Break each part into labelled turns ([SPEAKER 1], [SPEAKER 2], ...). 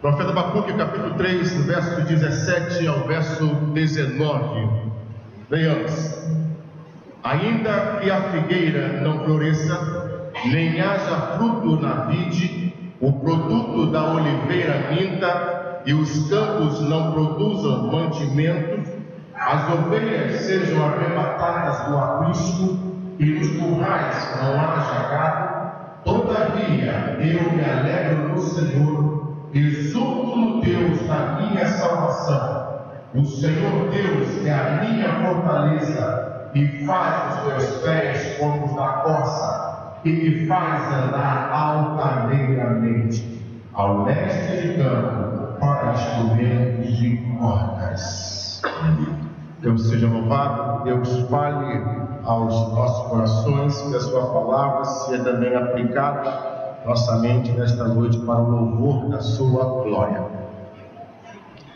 [SPEAKER 1] Profeta Abacuque, capítulo 3, do verso 17 ao verso 19. Leiamos. Ainda que a figueira não floresça, nem haja fruto na vide, o produto da oliveira minta, e os campos não produzam mantimento, as ovelhas sejam arrebatadas do aprisco, e nos currais não haja gado, todavia eu me alegro no Senhor, exulto no Deus da minha salvação. O Senhor Deus é a minha fortaleza, e faz os meus pés como os da corça, e me faz andar altaneiramente, ao leste de campo, para instrumentos de cordas. Deus seja louvado, Deus fale aos nossos corações, que a sua palavra seja também aplicada nossa mente nesta noite para o louvor da sua glória.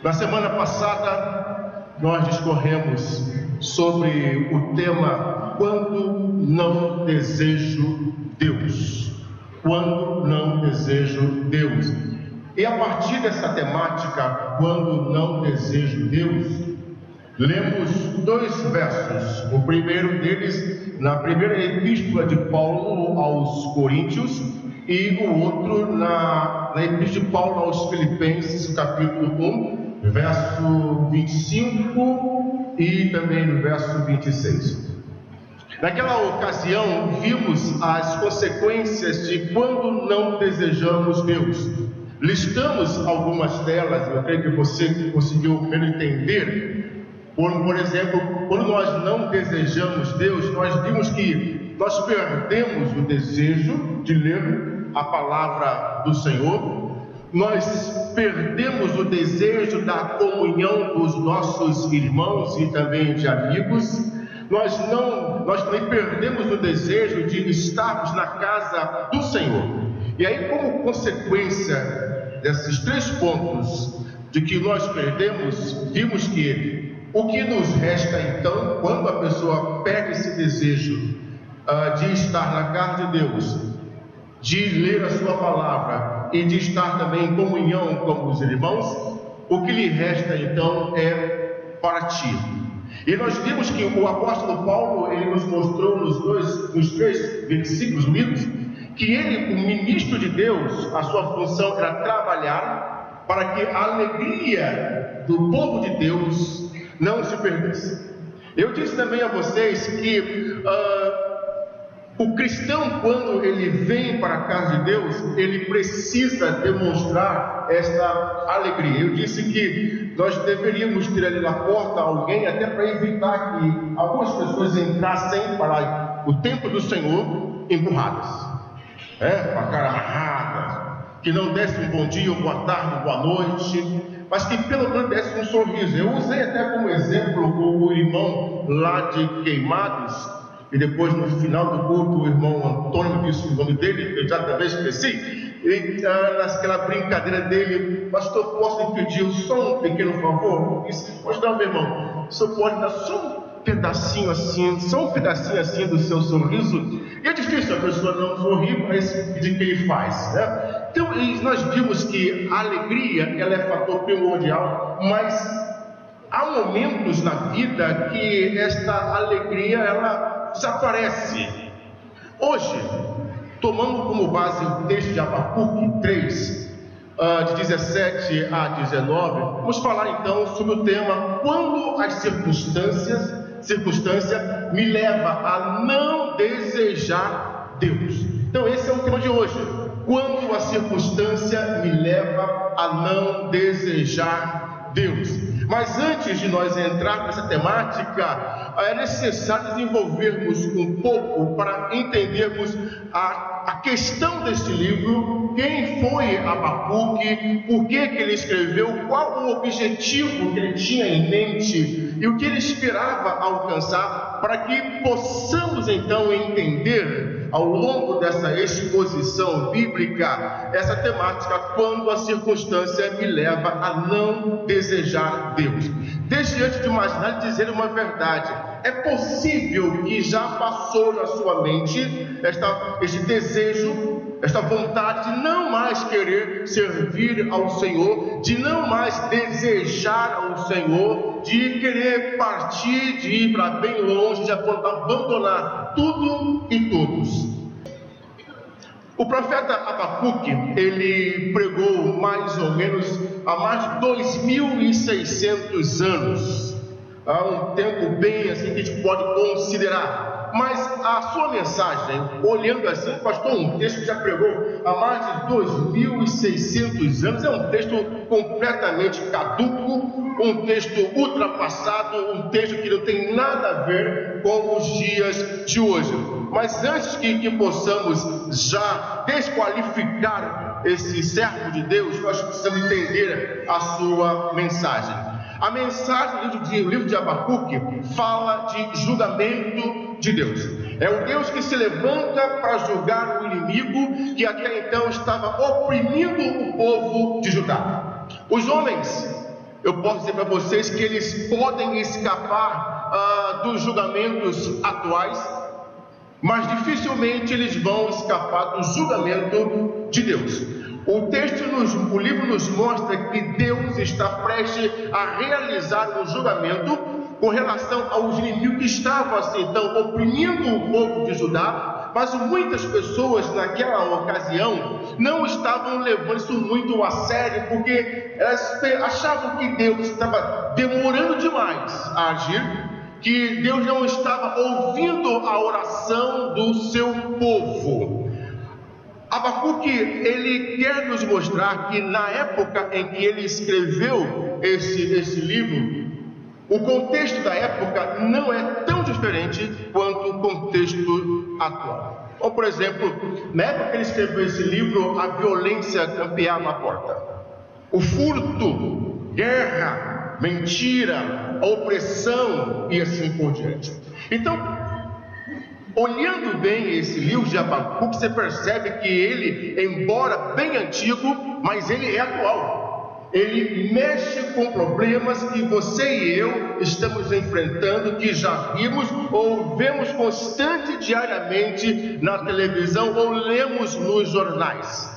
[SPEAKER 1] Na semana passada, nós discorremos sobre o tema Quando não desejo Deus. Quando não desejo Deus. E a partir dessa temática, quando não desejo Deus, lemos dois versos. O primeiro deles, na primeira epístola de Paulo aos Coríntios, e o outro na epístola de Paulo aos Filipenses, capítulo 1, verso 25 e também no verso 26. Naquela ocasião, vimos as consequências de quando não desejamos Deus. Listamos algumas delas, eu creio que você conseguiu entender. Por exemplo, quando nós não desejamos Deus, nós vimos que nós perdemos o desejo de ler a palavra do Senhor, nós perdemos o desejo da comunhão dos nossos irmãos e também de amigos, nós também perdemos o desejo de estarmos na casa do Senhor. E aí, como consequência desses três pontos de que nós perdemos, vimos que o que nos resta então, quando a pessoa perde esse desejo de estar na casa de Deus, de ler a sua palavra e de estar também em comunhão com os irmãos, o que lhe resta então é partir. E nós vimos que o apóstolo Paulo, ele nos mostrou nos três versículos lidos, que ele, o ministro de Deus, a sua função era trabalhar para que a alegria do povo de Deus não se perdesse. Eu disse também a vocês que o cristão, quando ele vem para a casa de Deus, ele precisa demonstrar esta alegria. Eu disse que nós deveríamos ter ali na porta alguém, até para evitar que algumas pessoas entrassem para o templo do Senhor empurradas, com a cara amarrada, que não desse um bom dia, boa tarde, boa noite, mas que pelo menos desse um sorriso. Eu usei até como exemplo o irmão lá de Queimados, e depois no final do culto o irmão Antônio disse o nome dele, eu já talvez esqueci, e naquela brincadeira dele: pastor, posso lhe pedir só um pequeno favor? Eu disse: pode dar, meu irmão, o senhor pode dar só um pedacinho assim do seu sorriso? E é difícil a pessoa não sorrir, mas de que ele faz, né? Então nós vimos que a alegria, ela é fator primordial, mas há momentos na vida que esta alegria, ela desaparece. Hoje, tomando como base o texto de Abacuque 3, de 17 a 19, vamos falar então sobre o tema quando as circunstância me leva a não desejar Deus. Então esse é o tema de hoje. Quando a circunstância me leva a não desejar Deus. Mas antes de nós entrar nessa temática, é necessário desenvolvermos um pouco para entendermos a questão deste livro, quem foi Abacuque, por que ele escreveu, qual o objetivo que ele tinha em mente e o que ele esperava alcançar, para que possamos então entender ao longo dessa exposição bíblica essa temática, quando a circunstância me leva a não desejar Deus. Desde antes de mais nada, dizer uma verdade: é possível que já passou na sua mente este desejo esta vontade de não mais querer servir ao Senhor, de não mais desejar ao Senhor, de querer partir, de ir para bem longe, de abandonar tudo e todos. O profeta Abacuque, ele pregou mais ou menos há mais de 2.600 anos. Há um tempo bem assim que a gente pode considerar. Mas a sua mensagem, olhando assim, pastor, um texto que já pregou há mais de 2.600 anos, é um texto completamente caduco, um texto ultrapassado, um texto que não tem nada a ver com os dias de hoje. Mas antes que possamos já desqualificar esse servo de Deus, nós precisamos entender a sua mensagem. A mensagem do livro de Abacuque fala de julgamento de Deus. É o Deus que se levanta para julgar o inimigo que até então estava oprimindo o povo de Judá. Os homens, eu posso dizer para vocês que eles podem escapar dos julgamentos atuais, mas dificilmente eles vão escapar do julgamento de Deus. O livro nos mostra que Deus está prestes a realizar um julgamento com relação aos inimigos que estavam assim, então, oprimindo o povo de Judá, mas muitas pessoas naquela ocasião não estavam levando isso muito a sério, porque elas achavam que Deus estava demorando demais a agir, que Deus não estava ouvindo a oração do seu povo. Abacuque, ele quer nos mostrar que na época em que ele escreveu esse livro, o contexto da época não é tão diferente quanto o contexto atual. Ou, por exemplo, na época que ele escreveu esse livro, a violência campeava a porta. O furto, guerra, mentira, a opressão e assim por diante. Então, olhando bem esse livro de Abacuque, você percebe que ele, embora bem antigo, mas ele é atual. Ele mexe com problemas que você e eu estamos enfrentando, que já vimos ou vemos diariamente na televisão ou lemos nos jornais.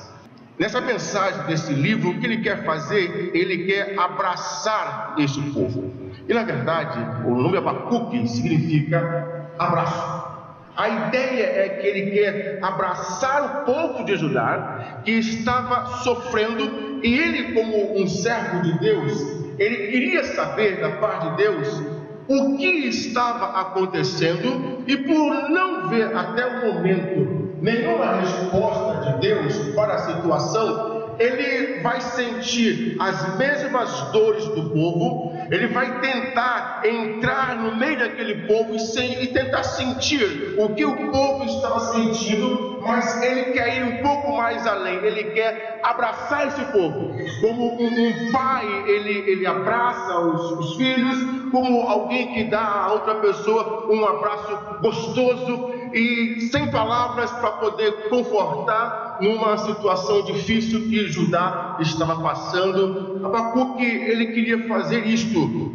[SPEAKER 1] Nessa mensagem desse livro, o que ele quer fazer? Ele quer abraçar este povo. E na verdade, o nome Abacuque significa abraço. A ideia é que ele quer abraçar o povo de Judá, que estava sofrendo, e ele, como um servo de Deus, ele queria saber da parte de Deus o que estava acontecendo, e por não ver até o momento nenhuma resposta de Deus para a situação, ele vai sentir as mesmas dores do povo, ele vai tentar entrar no meio daquele povo e tentar sentir o que o povo estava sentindo, mas ele quer ir um pouco mais além, ele quer abraçar esse povo, como um pai, ele abraça os filhos, como alguém que dá a outra pessoa um abraço gostoso e sem palavras para poder confortar numa situação difícil que Judá estava passando. Abacuque, ele queria fazer isto.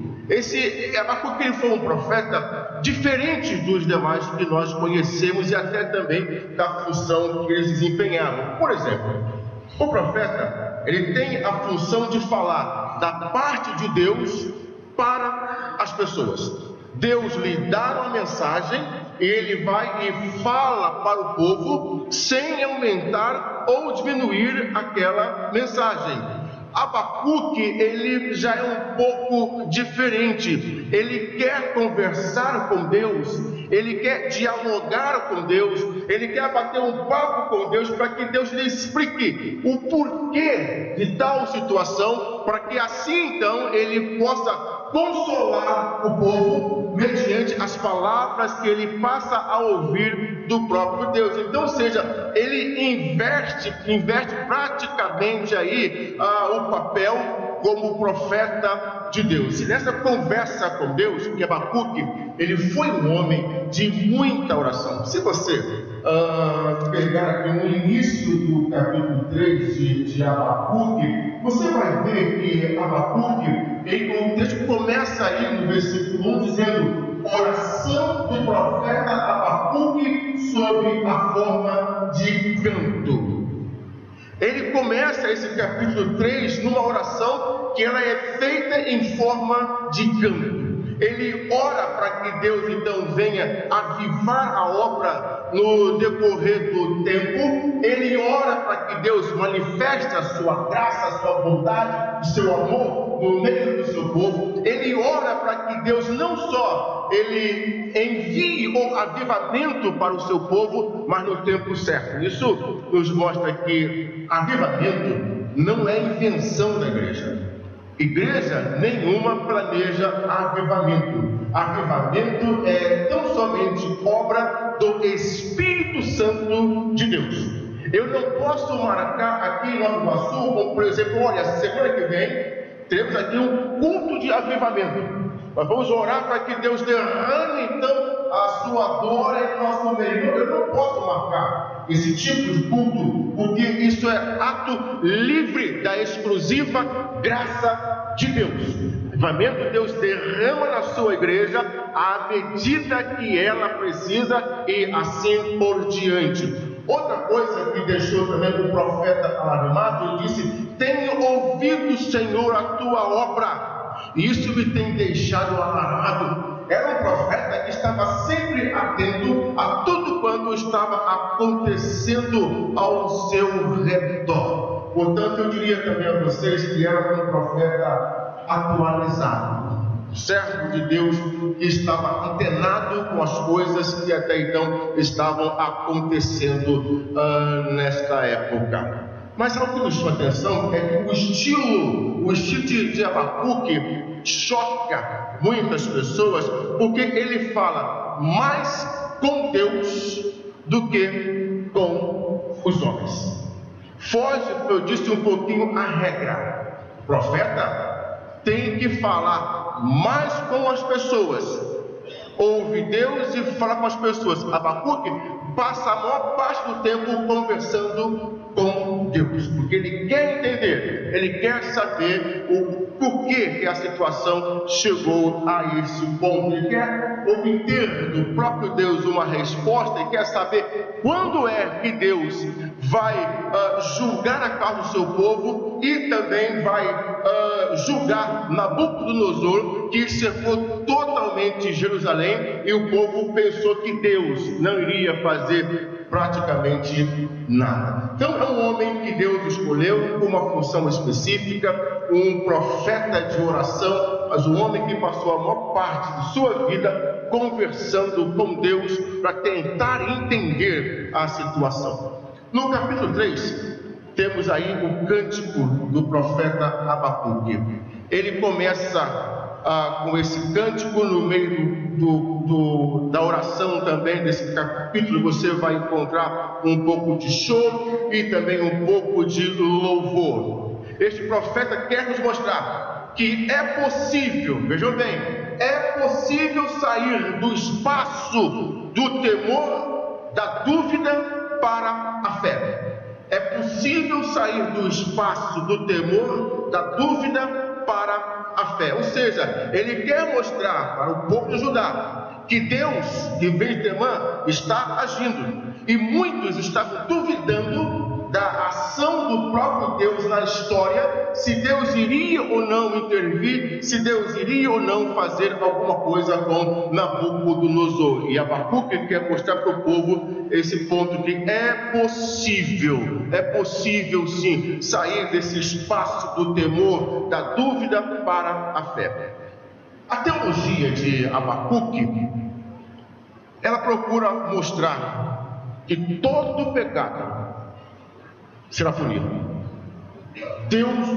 [SPEAKER 1] Abacuque, ele foi um profeta diferente dos demais que nós conhecemos e até também da função que eles desempenhavam. Por exemplo, o profeta, ele tem a função de falar da parte de Deus para as pessoas. Deus lhe dá uma mensagem, ele vai e fala para o povo sem aumentar ou diminuir aquela mensagem. Abacuque, ele já é um pouco diferente. Ele quer conversar com Deus, ele quer dialogar com Deus, ele quer bater um papo com Deus para que Deus lhe explique o porquê de tal situação, para que assim então ele possa consolar o povo mediante as palavras que ele passa a ouvir do próprio Deus. Então, ou seja, ele inverte praticamente aí o papel como profeta de Deus. E nessa conversa com Deus, que Abacuque, ele foi um homem de muita oração. Se você pegar aqui no início do capítulo 3 de Abacuque, você vai ver que Abacuque, o texto começa aí no versículo 1 dizendo: oração do profeta Abacuque sob a forma de canto. Ele começa esse capítulo 3 numa oração que ela é feita em forma de canto. Ele ora para que Deus então venha avivar a obra no decorrer do tempo. Ele ora para que Deus manifeste a sua graça, a sua bondade, o seu amor no meio do seu povo. Ele ora para que Deus não só ele envie o avivamento para o seu povo, mas no tempo certo. Isso nos mostra que avivamento não é invenção da igreja. Igreja nenhuma planeja avivamento. Avivamento é tão somente obra do Espírito Santo de Deus. Eu não posso marcar aqui em Nova Iguaçu, como por exemplo, olha, semana que vem teremos aqui um culto de avivamento. Nós vamos orar para que Deus derrame então a sua glória em nosso meio. Eu não posso marcar esse tipo de culto, porque isso é ato livre da exclusiva graça de Deus. O avivamento Deus derrama na sua igreja à medida que ela precisa e assim por diante. Outra coisa que deixou também o profeta alarmado, ele disse: tenho ouvido, Senhor, a tua obra. Isso me tem deixado alarmado. Era um profeta que estava sempre atento a tudo quanto estava acontecendo ao seu redor. Portanto, eu diria também a vocês que era um profeta atualizado, servo de Deus que estava antenado com as coisas que até então estavam acontecendo nesta época. Mas algo que nos chama atenção é que o estilo de Abacuque choca muitas pessoas, porque ele fala mais com Deus do que com os homens. Foge, eu disse um pouquinho, a regra. O profeta tem que falar mais com as pessoas. Ouve Deus e fala com as pessoas. Abacuque passa a maior parte do tempo conversando com Deus, porque ele quer entender, ele quer saber o porquê que a situação chegou a esse ponto. Ele quer obter do próprio Deus uma resposta e quer saber quando é que Deus vai julgar a causa do seu povo e também vai julgar Nabucodonosor, que cercou totalmente Jerusalém, e o povo pensou que Deus não iria fazer praticamente nada. Então é um homem que Deus escolheu com uma função específica, um profeta de oração, mas um homem que passou a maior parte de sua vida conversando com Deus para tentar entender a situação. No capítulo 3, temos aí o cântico do profeta Abacuque. Ele começa com esse cântico. No meio da oração também desse capítulo você vai encontrar um pouco de choro e também um pouco de louvor. Este profeta quer nos mostrar que é possível, vejam bem, é possível sair do espaço do temor, da dúvida para a fé. É possível sair do espaço do temor, da dúvida para a fé. Ou seja, ele quer mostrar para o povo de Judá que Deus, que vem de Temã, está agindo. E muitos estavam duvidando da ação do próprio Deus na história, se Deus iria ou não intervir, se Deus iria ou não fazer alguma coisa com Nabucodonosor. E Abacuque quer mostrar para o povo esse ponto que é possível sim sair desse espaço do temor, da dúvida para a fé. A teologia de Abacuque, ela procura mostrar que todo pecado será punido. Deus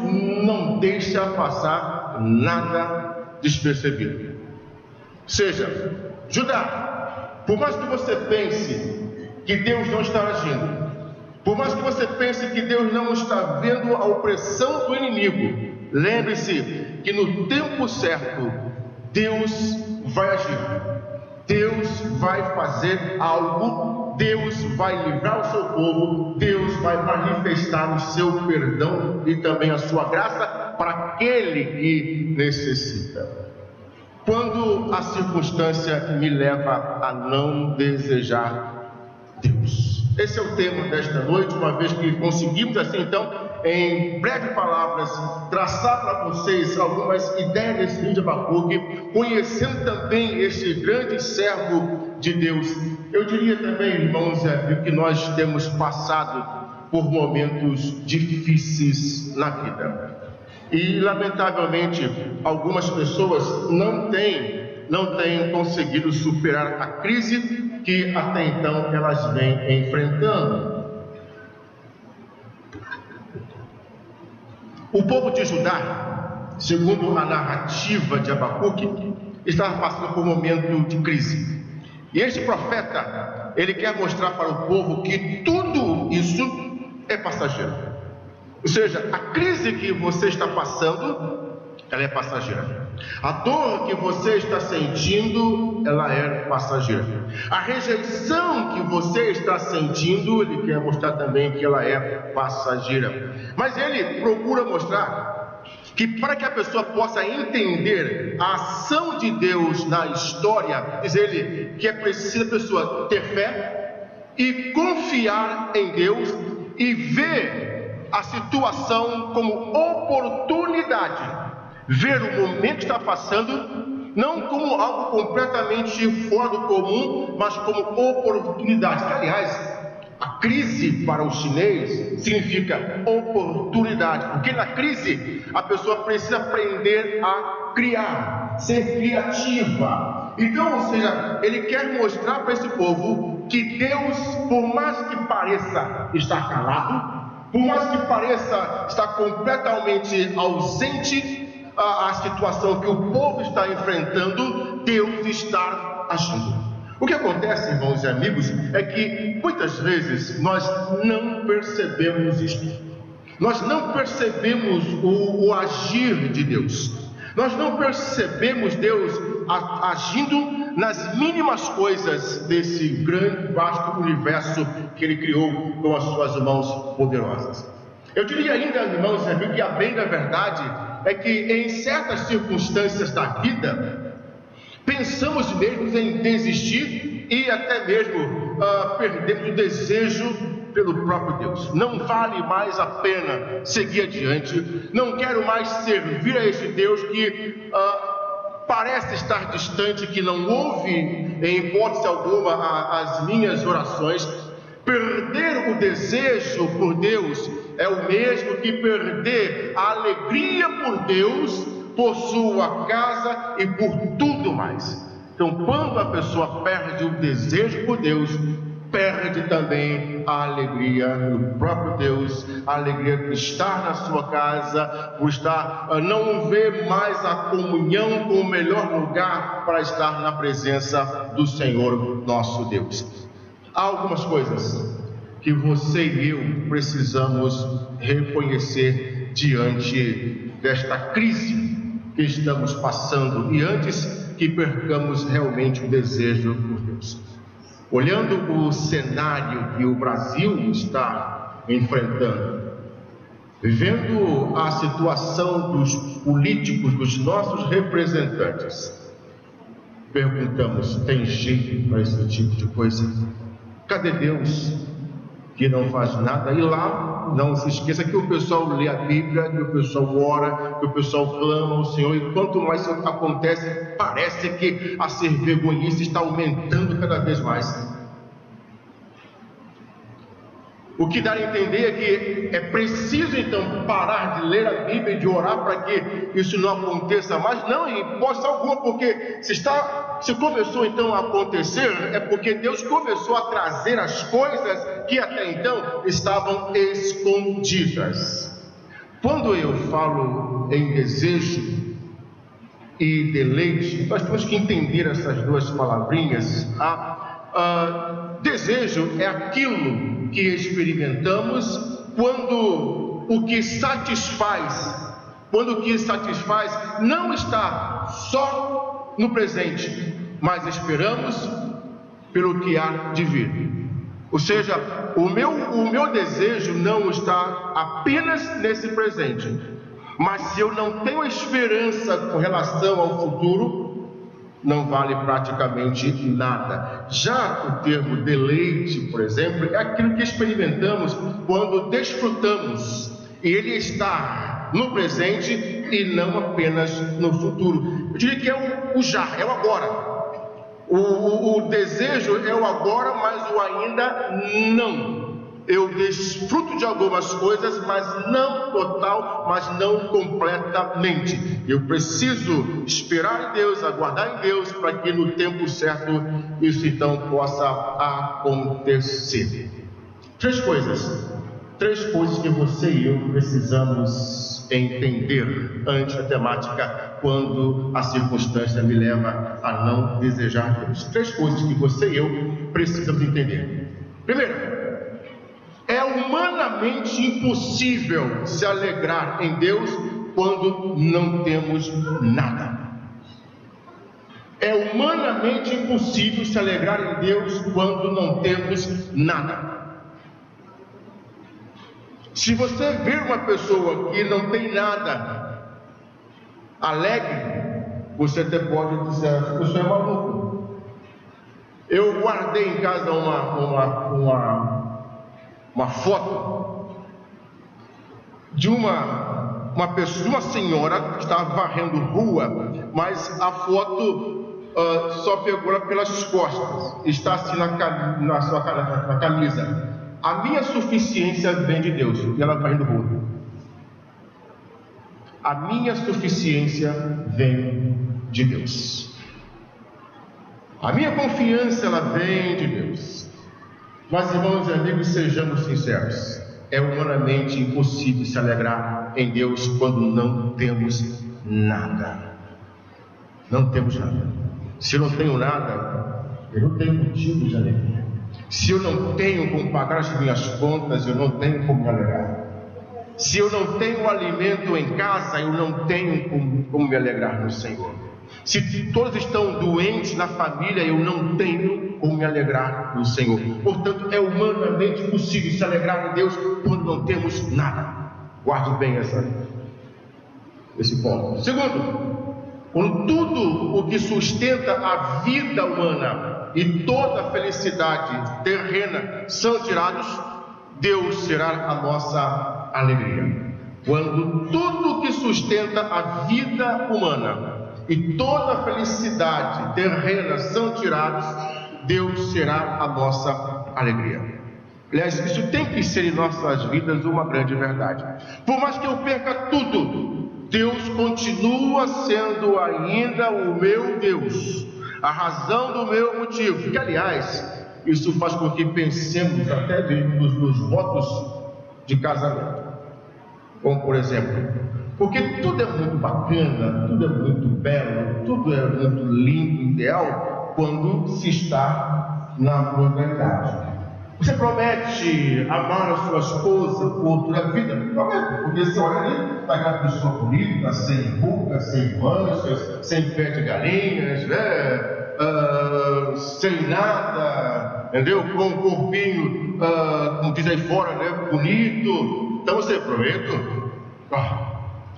[SPEAKER 1] não deixa passar nada despercebido. Seja, Judá, por mais que você pense que Deus não está agindo, por mais que você pense que Deus não está vendo a opressão do inimigo, lembre-se que no tempo certo Deus vai agir. Deus vai fazer algo, Deus vai livrar o seu povo, Deus vai manifestar o seu perdão e também a sua graça para aquele que necessita. Quando a circunstância me leva a não desejar Deus, Esse é o tema desta noite, uma vez que conseguimos assim então, em breves palavras, traçar para vocês algumas ideias desse livro de Abacuque, conhecendo também este grande servo de Deus. Eu diria também, irmãos, que nós temos passado por momentos difíceis na vida. E, lamentavelmente, algumas pessoas não têm conseguido superar a crise que até então elas vêm enfrentando. O povo de Judá, segundo a narrativa de Abacuque, estava passando por um momento de crise. E este profeta, ele quer mostrar para o povo que tudo isso é passageiro. Ou seja, a crise que você está passando, ela é passageira. A dor que você está sentindo, ela é passageira. A rejeição que você está sentindo, ele quer mostrar também que ela é passageira. Mas ele procura mostrar que para que a pessoa possa entender a ação de Deus na história, diz ele que é preciso a pessoa ter fé e confiar em Deus e ver a situação como oportunidade. Ver o momento que está passando, não como algo completamente fora do comum, mas como oportunidade. Que, aliás, a crise para o chinês significa oportunidade, porque na crise a pessoa precisa aprender a criar, ser criativa. Então, ou seja, ele quer mostrar para esse povo que Deus, por mais que pareça estar calado, por mais que pareça estar completamente ausente a situação que o povo está enfrentando, Deus está agindo. O que acontece, irmãos e amigos, é que muitas vezes nós não percebemos isto. Nós não percebemos o agir de Deus. Nós não percebemos Deus agindo nas mínimas coisas desse grande, vasto universo que Ele criou com as suas mãos poderosas. Eu diria ainda, irmãos e amigos, que a bem da verdade é que em certas circunstâncias da vida, pensamos mesmo em desistir e até mesmo perdemos o desejo pelo próprio Deus. Não vale mais a pena seguir adiante, não quero mais servir a este Deus que parece estar distante, que não ouve em hipótese alguma as minhas orações. Perder o desejo por Deus é o mesmo que perder a alegria por Deus, por sua casa e por tudo mais. Então, quando a pessoa perde o desejo por Deus, perde também a alegria do próprio Deus, a alegria de estar na sua casa, por estar, não vê mais a comunhão como o melhor lugar para estar na presença do Senhor nosso Deus. Há algumas coisas que você e eu precisamos reconhecer diante desta crise que estamos passando e antes que percamos realmente o desejo por Deus. Olhando o cenário que o Brasil está enfrentando, vendo a situação dos políticos, dos nossos representantes, perguntamos: tem jeito para esse tipo de coisa? Cadê Deus que não faz nada? E lá, não se esqueça que o pessoal lê a Bíblia, que o pessoal ora, que o pessoal clama ao Senhor, e quanto mais isso acontece, parece que a ser vergonhice está aumentando cada vez mais. O que dá a entender é que é preciso então parar de ler a Bíblia e de orar para que isso não aconteça mais. Não, em hipótese alguma, porque se começou então a acontecer, é porque Deus começou a trazer as coisas que até então estavam escondidas. Quando eu falo em desejo e deleite, nós temos que entender essas duas palavrinhas. Desejo é aquilo que experimentamos quando o que satisfaz não está só no presente, mas esperamos pelo que há de vir. Ou seja, o meu desejo não está apenas nesse presente, mas se eu não tenho esperança com relação ao futuro, não vale praticamente nada. Já o termo deleite, por exemplo, é aquilo que experimentamos quando desfrutamos, e ele está no presente e não apenas no futuro. Eu diria que é o já, é o agora. O desejo é o agora, mas o ainda não. Eu desfruto de algumas coisas, mas não total, mas não completamente. Eu preciso esperar em Deus, aguardar em Deus, para que no tempo certo isso então possa acontecer. Três coisas que você e eu precisamos entender ante a temática quando a circunstância me leva a não desejar Deus. Três coisas que você e eu precisamos entender. Primeiro, é humanamente impossível se alegrar em Deus quando não temos nada. É humanamente impossível se alegrar em Deus quando não temos nada. Se você ver uma pessoa que não tem nada alegre, você até pode dizer: essa pessoa é maluca. Eu guardei em casa uma foto de uma pessoa, uma senhora que estava varrendo rua, mas a foto só pegou ela pelas costas, está assim na camisa. A minha suficiência vem de Deus, e ela vai indo rua. A minha suficiência vem de Deus. A minha confiança, ela vem de Deus. Mas, irmãos e amigos, sejamos sinceros. É humanamente impossível se alegrar em Deus quando não temos nada. Não temos nada. Se eu não tenho nada, eu não tenho motivo de alegria. Se eu não tenho como pagar as minhas contas, eu não tenho como me alegrar. Se eu não tenho alimento em casa, eu não tenho como me alegrar no Senhor. Se todos estão doentes na família, eu não tenho como me alegrar no Senhor. Portanto, é humanamente possível se alegrar em Deus quando não temos nada. Guarde bem esse ponto. Segundo, quando tudo o que sustenta a vida humana e toda a felicidade terrena são tirados, Deus será a nossa alegria. Quando tudo que sustenta a vida humana e toda a felicidade terrena são tirados, Deus será a nossa alegria. Aliás, isso tem que ser em nossas vidas uma grande verdade. Por mais que eu perca tudo, Deus continua sendo ainda o meu Deus, a razão do meu motivo. Que, aliás, isso faz com que pensemos até nos votos de casamento. Como, por exemplo, porque tudo é muito bacana, tudo é muito belo, tudo é muito lindo, ideal, quando se está na modernidade. Você promete amar a sua esposa por toda a vida? Promete, porque você olha ali, está aquela pessoa bonita, sem rugas, sem manchas, sem pé de galinhas, né? Sem nada, entendeu? Com um corpinho, como diz aí fora, né? Bonito. Então você promete.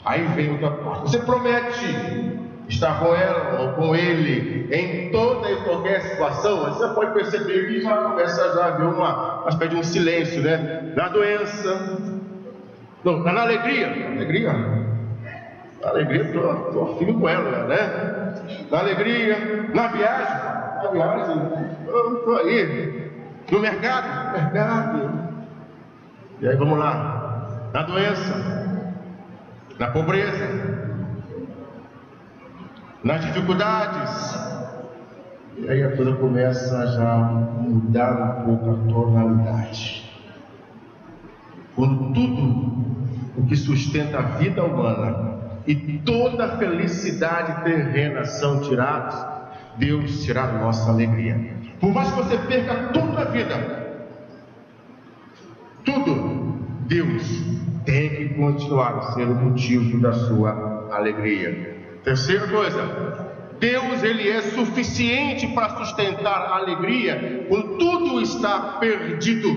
[SPEAKER 1] Aí vem outra parte. Você promete estar com ela ou com ele em toda e qualquer situação. Você pode perceber que já começa a haver uma espécie de um silêncio, né? Na doença, não, na alegria, estou firme com ela, né? Na alegria, na viagem, estou aí, no mercado. E aí vamos lá, na doença, na pobreza, nas dificuldades. E aí a coisa começa a já mudar um pouco a tonalidade. Quando tudo o que sustenta a vida humana e toda a felicidade terrena são tirados, Deus será a nossa alegria. Por mais que você perca tudo na vida, tudo, Deus tem que continuar a ser o motivo da sua alegria. Terceira coisa, Deus, Ele é suficiente para sustentar a alegria quando tudo está perdido.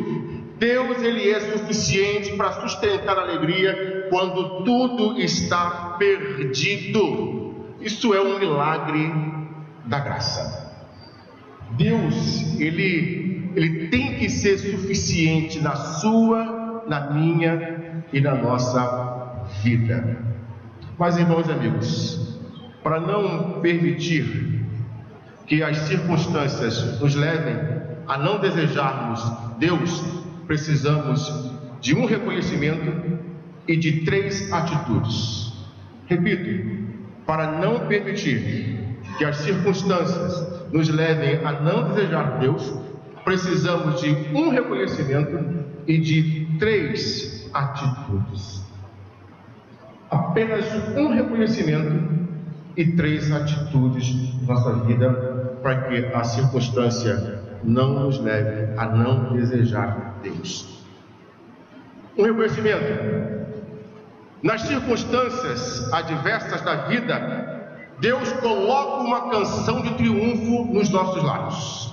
[SPEAKER 1] Deus, Ele é suficiente para sustentar a alegria quando tudo está perdido. Isso é um milagre da graça. Deus, Ele tem que ser suficiente na sua, na minha e na nossa vida. Mas, irmãos e amigos, para não permitir que as circunstâncias nos levem a não desejarmos Deus, precisamos de um reconhecimento e de 3 atitudes. Repito, para não permitir que as circunstâncias nos levem a não desejar Deus, precisamos de um reconhecimento e de 3 atitudes. Apenas um reconhecimento e 3 atitudes na nossa vida para que a circunstância não nos leve a não desejar Deus. Um reconhecimento. Nas circunstâncias adversas da vida, Deus coloca uma canção de triunfo nos nossos lábios.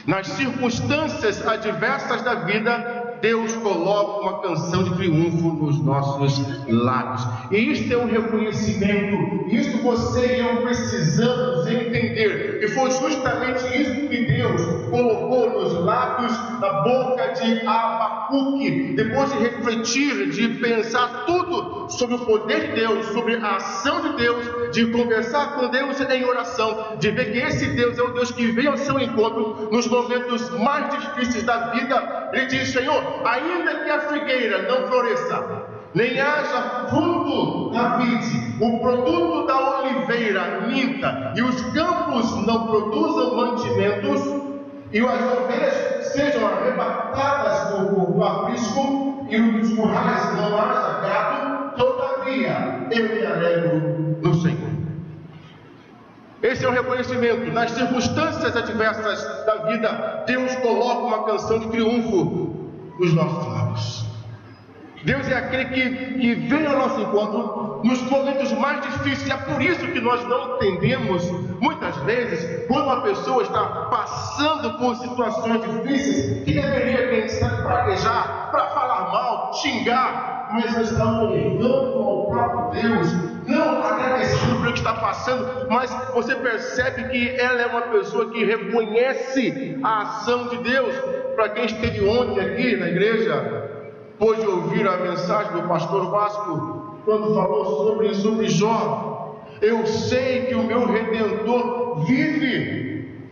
[SPEAKER 1] Nas circunstâncias adversas da vida, Deus coloca uma canção de triunfo nos nossos lábios. E isto é um reconhecimento, isto você e eu precisamos entender. E foi justamente isso que Deus colocou nos lábios, na boca de Abacuque. Depois de refletir, de pensar tudo sobre o poder de Deus, sobre a ação de Deus, de conversar com Deus em oração, de ver que esse Deus é o Deus que vem ao seu encontro nos momentos mais difíceis da vida. Ele diz: Senhor, ainda que a figueira não floresça, nem haja fruto na vide, o produto da oliveira minta, e os campos não produzam mantimentos, e as ovelhas sejam arrebatadas do aprisco, e nos currais não haja gado, todavia eu me alegro no Senhor. Esse é o reconhecimento. Nas circunstâncias adversas da vida, Deus coloca uma canção de triunfo nos nossos lábios. Deus é aquele que vem ao nosso encontro nos momentos mais difíceis. É por isso que nós não entendemos, muitas vezes, quando uma pessoa está passando por situações difíceis, que deveria, quem sabe, praguejar, para falar mal, xingar, mas nós estamos levando ao próprio Deus, não agradecendo pelo que está passando, mas você percebe que ela é uma pessoa que reconhece a ação de Deus. Para quem esteve ontem aqui na igreja, pôde ouvir a mensagem do pastor Vasco, quando falou sobre Jó. Eu sei que o meu Redentor vive.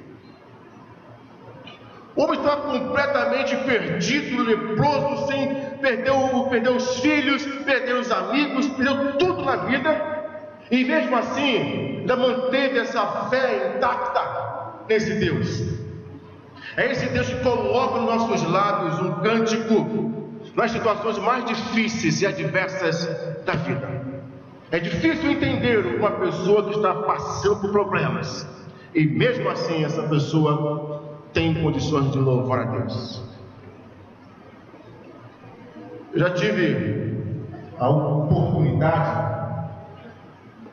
[SPEAKER 1] O homem está completamente perdido, leproso, perdeu os filhos, perdeu os amigos, perdeu tudo na vida, e mesmo assim ainda manteve essa fé intacta nesse Deus. É esse Deus que coloca nos nossos lábios um cântico nas situações mais difíceis e adversas da vida. É difícil entender uma pessoa que está passando por problemas, e mesmo assim essa pessoa tem condições de louvar a Deus. Eu já tive a oportunidade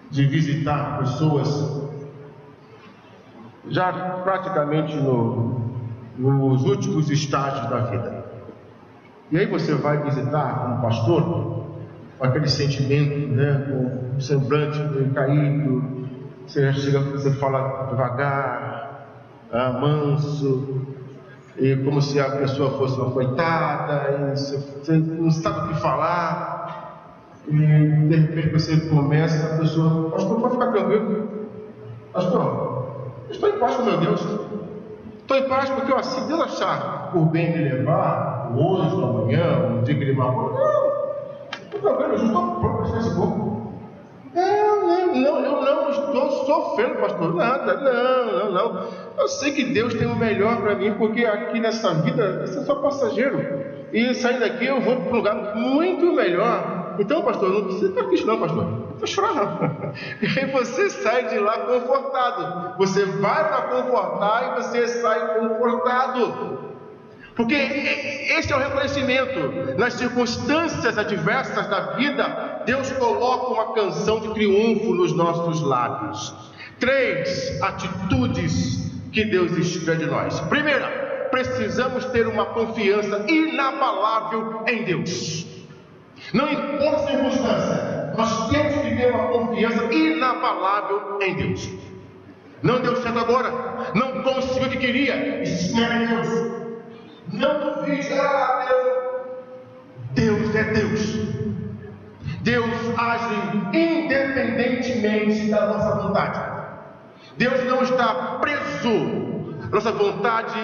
[SPEAKER 1] de visitar pessoas já praticamente nos últimos estágios da vida. E aí você vai visitar como pastor, com aquele sentimento, né, com o semblante caído, você chega, você fala devagar, manso, e como se a pessoa fosse uma coitada, e você não sabe o que falar, e de repente você começa, a pessoa: pastor, pode ficar tranquilo, pastor, estou em paz com meu Deus, estou em paz porque se Deus achar por bem me levar, hoje, amanhã, um dia que ele marcou, não problema, eu estou pronto para esse corpo. Eu não estou sofrendo, pastor, nada, não. Eu sei que Deus tem o melhor para mim, porque aqui nessa vida, isso é só passageiro, e saindo daqui eu vou para um lugar muito melhor. Então, pastor, não precisa estar triste não, pastor, não estou chorando não. E aí você sai de lá confortado, você vai para confortar e você sai confortado. Porque esse é o reconhecimento. Nas circunstâncias adversas da vida, Deus coloca uma canção de triunfo nos nossos lábios. 3 atitudes que Deus espera de nós. Primeira, precisamos ter uma confiança inabalável em Deus. Não importa a circunstância, nós temos que ter uma confiança inabalável em Deus. Não deu certo agora, não conseguiu o que queria. Espere em Deus. Não duvide, Deus é Deus. Deus age independentemente da nossa vontade. Deus não está preso à nossa vontade.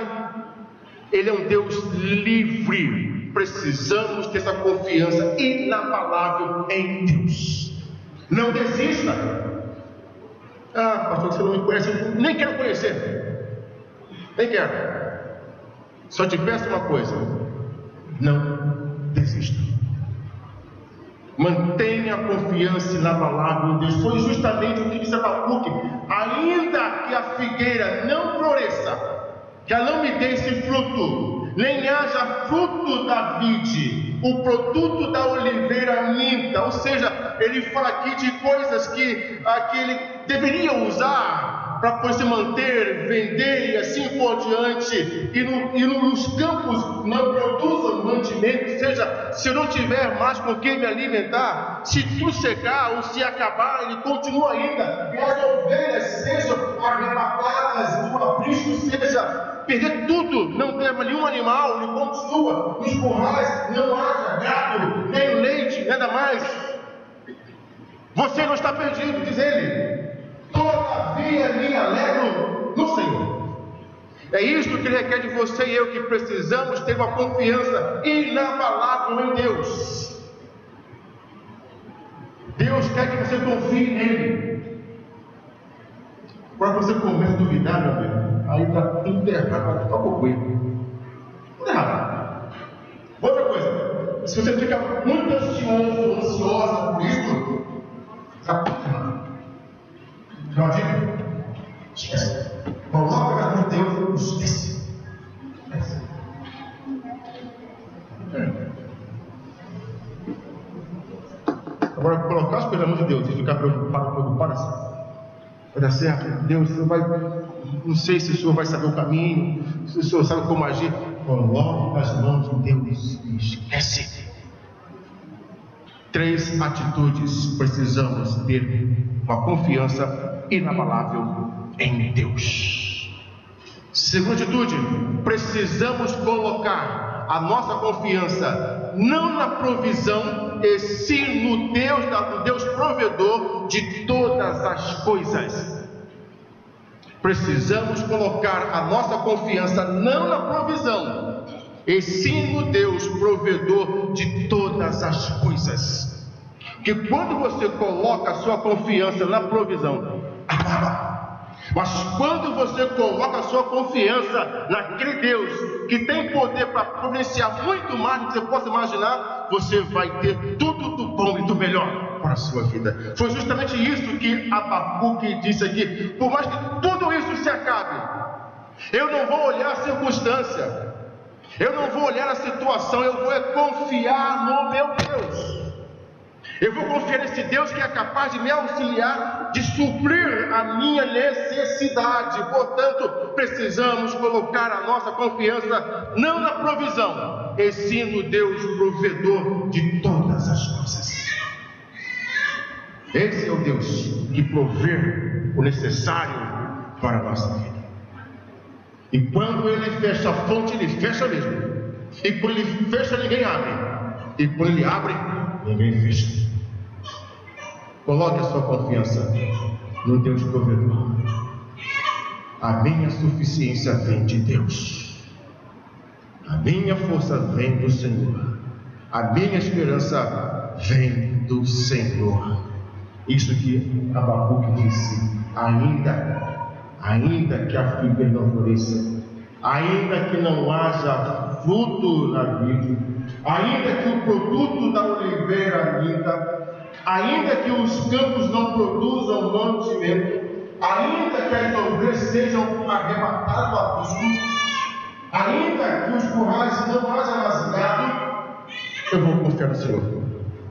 [SPEAKER 1] Ele é um Deus livre. Precisamos ter essa confiança inabalável em Deus. Não desista. Pastor, você não me conhece, eu nem quero conhecer. Nem quero. Só te peço uma coisa: não desista. Mantenha a confiança inabalável em Deus. Foi justamente o que disse Abacuque: ainda que a figueira não floresça, que ela não me dê esse fruto, nem haja fruto da vide, o produto da oliveira minta. Ou seja, ele fala aqui de coisas que ele deveria usar para poder se manter, vender e assim por diante, e nos campos não produzam mantimento. Ou seja, se eu não tiver mais com quem me alimentar, se tudo secar ou se acabar, ele continua ainda, e as ovelhas sejam arrebatadas do aprisco, seja perder tudo, não ter nenhum animal, ele continua, nos currais não haja gado, nem leite, nada mais. Você não está perdido, diz ele. Todavia me alegro no Senhor. É isto que ele requer de você e eu, que precisamos ter uma confiança inabalável em Deus. Deus quer que você confie nele. Quando você começa a duvidar, meu amigo, aí está tudo errado, está tudo errado. Outra coisa, se você fica muito ansioso, ansiosa por isso, está tudo errado. Claudinho, esquece. Coloca na mão de Deus, esquece. Agora, colocar as coisas na mão de Deus e ficar preocupado assim. Vai dar certo? Deus, não sei se o Senhor vai saber o caminho, se o Senhor sabe como agir. Coloque nas mãos de Deus e esquece. 3 atitudes precisamos ter: uma confiança inabalável em Deus. Segunda atitude: precisamos colocar a nossa confiança não na provisão, e sim no Deus provedor de todas as coisas. Precisamos colocar a nossa confiança não na provisão, e sim no Deus provedor de todas as coisas. Que quando você coloca a sua confiança na provisão, mas quando você coloca a sua confiança naquele Deus que tem poder para providenciar muito mais do que você possa imaginar, você vai ter tudo do bom e do melhor para a sua vida. Foi justamente isso que Abacuque disse aqui: por mais que tudo isso se acabe, eu não vou olhar a circunstância, eu não vou olhar a situação, eu vou confiar no meu Deus. Eu vou confiar nesse Deus que é capaz de me auxiliar, de suprir a minha necessidade. Portanto, precisamos colocar a nossa confiança não na provisão, e sim no Deus provedor de todas as coisas. Esse é o Deus que provê o necessário para a nossa vida. E quando Ele fecha a fonte, Ele fecha mesmo. E quando Ele fecha, ninguém abre. E quando Ele abre, ninguém fecha. Coloque a sua confiança no Deus provedor. A minha suficiência vem de Deus. A minha força vem do Senhor. A minha esperança vem do Senhor. Isso que Abacuque disse: ainda que a figueira não floresça, ainda que não haja fruto na vide, ainda que o produto da oliveira minta, ainda que os campos não produzam mantimento, ainda que as ovelhas sejam arrebatadas do aprisco, ainda que os currais não haja mais gado, eu vou confiar no Senhor,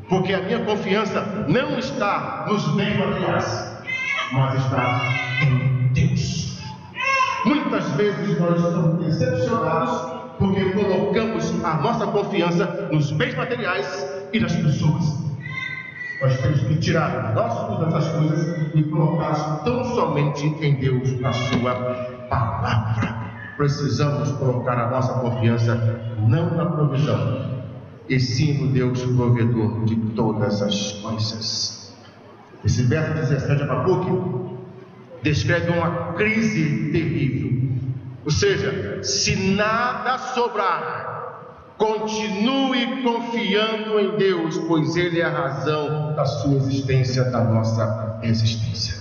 [SPEAKER 1] porque a minha confiança não está nos bens materiais, mas está em Deus. Muitas vezes nós estamos decepcionados porque colocamos a nossa confiança nos bens materiais e nas pessoas. Nós temos que tirar nossas coisas e colocá-las tão somente em Deus, na sua palavra. Precisamos colocar a nossa confiança não na provisão, e sim no Deus provedor de todas as coisas. Esse verso 17 de Abacuque descreve uma crise terrível. Ou seja, se nada sobrar, continue confiando em Deus, pois Ele é a razão da sua existência, da nossa existência.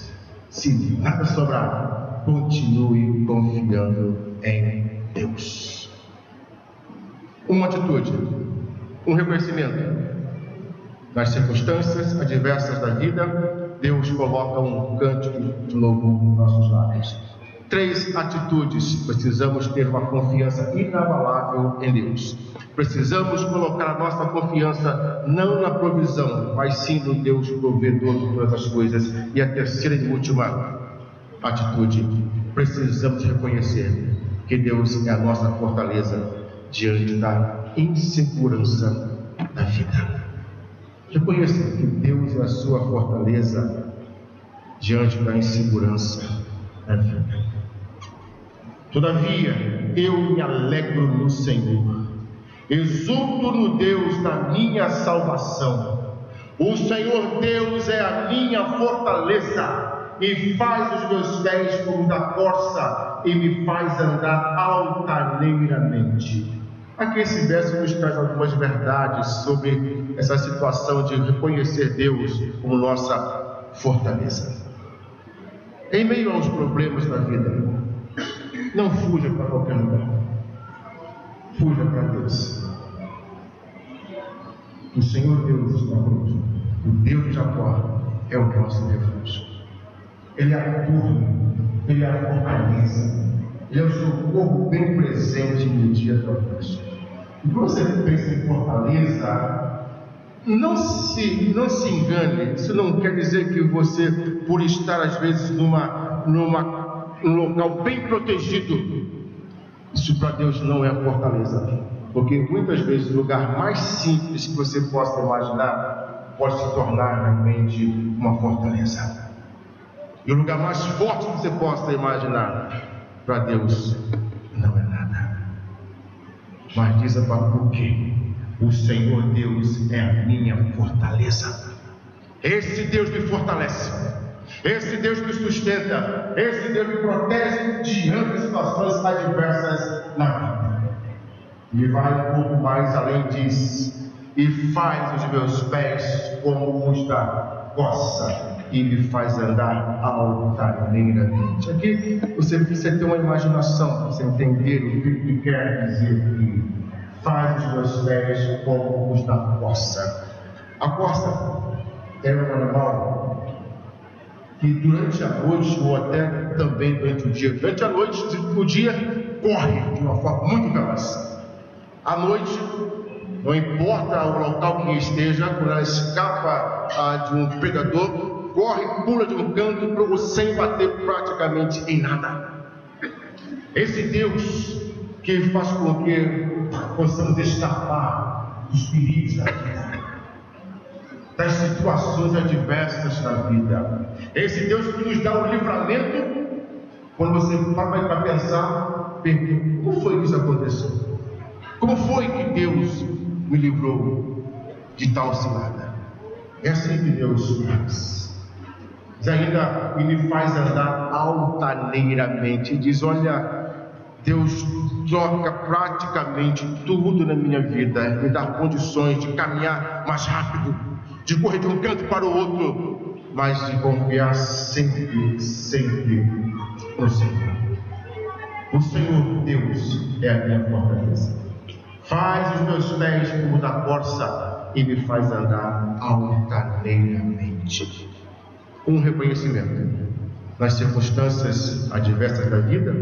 [SPEAKER 1] Se nada sobrar, continue confiando em Deus. Uma atitude, um reconhecimento. Nas circunstâncias adversas da vida, Deus coloca um cântico de louvor nos nossos lábios. 3 atitudes. Precisamos ter uma confiança inabalável em Deus. Precisamos colocar a nossa confiança não na provisão, mas sim no Deus provedor de todas as coisas. E a terceira e última atitude: precisamos reconhecer que Deus é a nossa fortaleza diante da insegurança da vida. Reconheça que Deus é a sua fortaleza diante da insegurança da vida. Todavia, eu me alegro no Senhor, exulto no Deus da minha salvação. O Senhor Deus é a minha fortaleza e faz os meus pés como da corça e me faz andar altaneiramente. Aqui esse verso nos traz algumas verdades sobre essa situação de reconhecer Deus como nossa fortaleza. Em meio aos problemas da vida, não fuja para qualquer lugar. Fuja para Deus. O Senhor Deus está conosco. O Deus de Jacó é o nosso refúgio. Ele é a turma, Ele é a fortaleza, Ele é o socorro bem presente no dia do adverso. E quando você pensa em fortaleza, não se engane. Isso não quer dizer que você, por estar às vezes num local bem protegido, isso para Deus não é fortaleza. Porque muitas vezes o lugar mais simples que você possa imaginar pode se tornar realmente uma fortaleza. E o lugar mais forte que você possa imaginar, para Deus não é nada. Mas diz Abacuque: o Senhor Deus é a minha fortaleza. Esse Deus me fortalece, esse Deus me sustenta, esse Deus me protege diante de situações adversas na vida. E vai um pouco mais além, diz: e faz os meus pés como os da corça e me faz andar altaneiramente. Aqui você precisa ter uma imaginação para você entender o que quer dizer que faz os meus pés como os da corça. A corça é um animal que durante a noite, ou até também durante o dia, durante a noite, o dia corre de uma forma muito veloz. À noite, não importa o local que esteja, quando ela escapa de um predador, corre, pula de um canto sem bater praticamente em nada. Esse Deus que faz com que possamos escapar dos perigos da vida, das situações adversas da vida. Esse Deus que nos dá o livramento. Quando você para pensar, pergunta: como foi que isso aconteceu? Como foi que Deus me livrou de tal cilada? É assim que Deus faz. Mas ainda me faz andar altaneiramente. Diz: olha, Deus troca praticamente tudo na minha vida, me dá condições de caminhar mais rápido, de correr de um canto para o outro, mas de confiar sempre no Senhor. O Senhor Deus é a minha fortaleza, faz os meus pés como da corça e me faz andar altaneiramente. Um reconhecimento. Nas circunstâncias adversas da vida,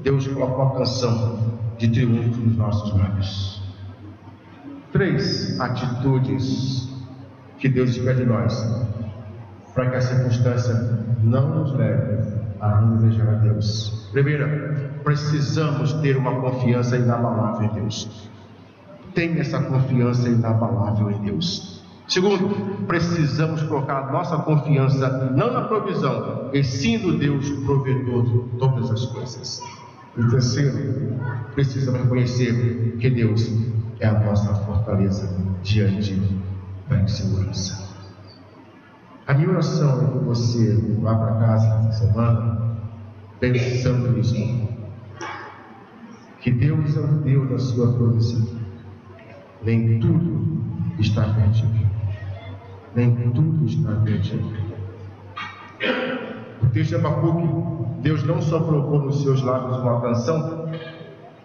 [SPEAKER 1] Deus coloca uma canção de triunfo nos nossos lábios. 3 atitudes que Deus espera de nós, para que a circunstância não nos leve a não desejar a Deus. Primeira, precisamos ter uma confiança inabalável em Deus. Tenha essa confiança inabalável em Deus. Segundo, precisamos colocar nossa confiança não na provisão, e sim no Deus provedor de todas as coisas. E terceiro, precisamos reconhecer que Deus é a nossa fortaleza diante da insegurança. A minha oração é que você vá para casa essa semana pensando nisso. Que Deus é o Deus da sua provisão. Nem tudo está perdido. Nem tudo está perdido. O texto de Abacuque, Deus não só colocou nos seus lábios uma canção,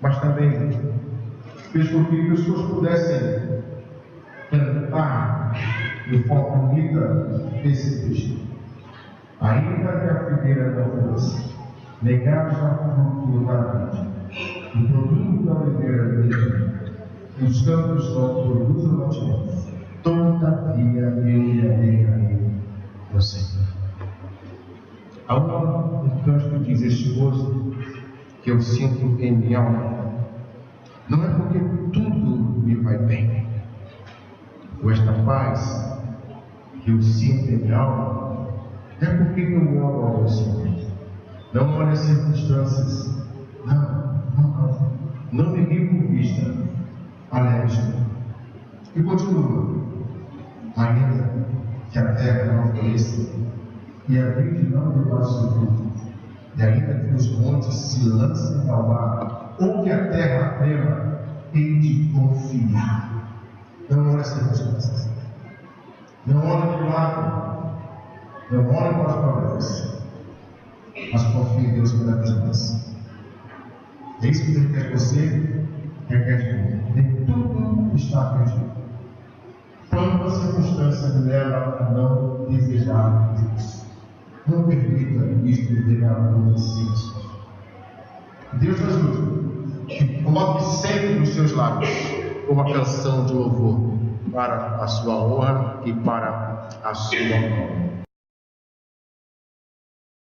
[SPEAKER 1] mas também fez com que pessoas pudessem cantar de forma bonita esse texto. Ainda que a figueira não floresça, negares a fruto da vida, o produto da oliveira dele, os campos não produzem mantimento, todavia eu lhe alegrarei no Senhor. Há um canto que diz: este gozo que eu sinto em minha alma, não é porque tudo me vai bem, ou esta paz que eu sinto em minha alma, é porque eu oro ao Senhor. Não olhe as circunstâncias, não me guie por vista, alegre. E continua: ainda que a terra não floresça e a vide não dê o seu fruto, e ainda que os montes se lancem ao mar, ou que a terra trema, hei de confiar. Não olhe as circunstâncias, não olhe para o lado, não olhe para os problemas, mas confie em Deus pela esperança. É isso que Ele quer de você, requer de mim. Nem tudo está perdido. Quando a circunstância me leva a não desejar Deus, não permita isto levar a você. Deus ajude que coloque sempre nos seus lábios uma canção de louvor para a sua honra e para a sua glória.